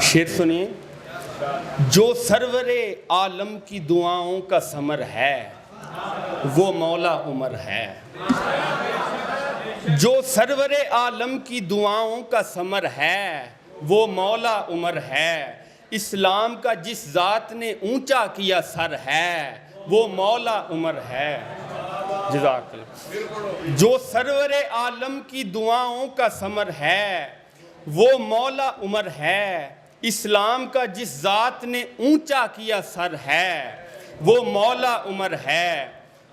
شعر سنیے. جو سرور عالم کی دعاؤں کا ثمر ہے وہ مولا عمر ہے. جو سرور عالم کی دعاؤں کا ثمر ہے وہ مولا عمر ہے. اسلام کا جس ذات نے اونچا کیا سر ہے وہ مولا عمر ہے. جزاک اللہ. جو سرور عالم کی دعاؤں کا ثمر ہے وہ مولا عمر ہے. اسلام کا جس ذات نے اونچا کیا سر ہے وہ مولا عمر ہے.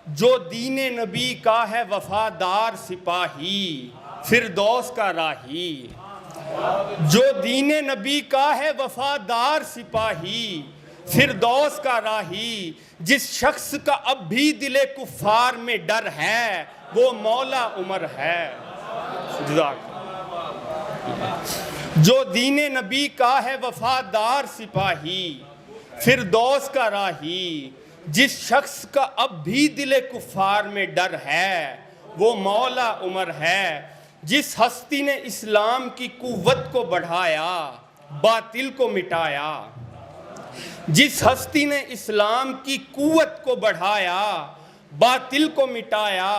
جو دین نبی کا ہے وفادار سپاہی فردوس کا راہی. جو دین نبی کا ہے وفادار سپاہی فردوس کا راہی. جس شخص کا اب بھی دل کفار میں ڈر ہے وہ مولا عمر ہے. جو دین نبی کا ہے وفادار سپاہی فردوس کا راہی. جس شخص کا اب بھی دل کفار میں ڈر ہے وہ مولا عمر ہے. جس ہستی نے اسلام کی قوت کو بڑھایا باطل کو مٹایا. جس ہستی نے اسلام کی قوت کو بڑھایا باطل کو مٹایا.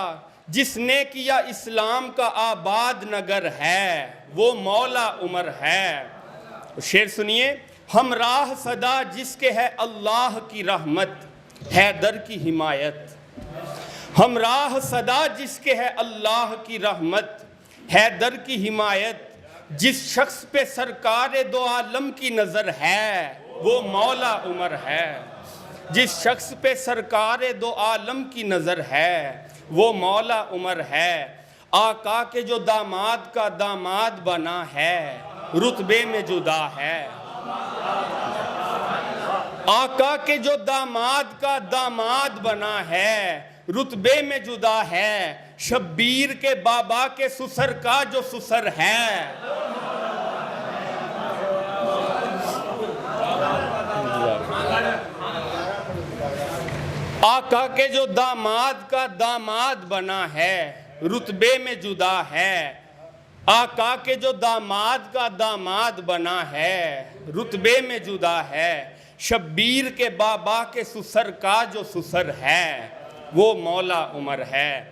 جس نے کیا اسلام کا آباد نگر ہے وہ مولا عمر ہے. شعر سنیے. ہمراہ صدا جس کے ہے اللہ کی رحمت حیدر کی حمایت. ہمراہ صدا جس کے ہے اللہ کی رحمت حیدر کی حمایت. جس شخص پہ سرکار دو عالم کی نظر ہے وہ مولا عمر ہے. جس شخص پہ سرکار دو عالم کی نظر ہے وہ مولا عمر ہے. آقا کے جو داماد کا داماد بنا ہے رتبے میں جدا ہے. آقا کے جو داماد کا داماد بنا ہے رتبے میں جدا ہے. شبیر کے بابا کے سسر کا جو سسر ہے آقا کے جو داماد کا داماد بنا ہے رتبے میں جدا ہے. آقا کے جو داماد کا داماد بنا ہے رتبے میں جدا ہے. شبیر کے بابا کے سسر کا جو سسر ہے وہ مولا عمر ہے.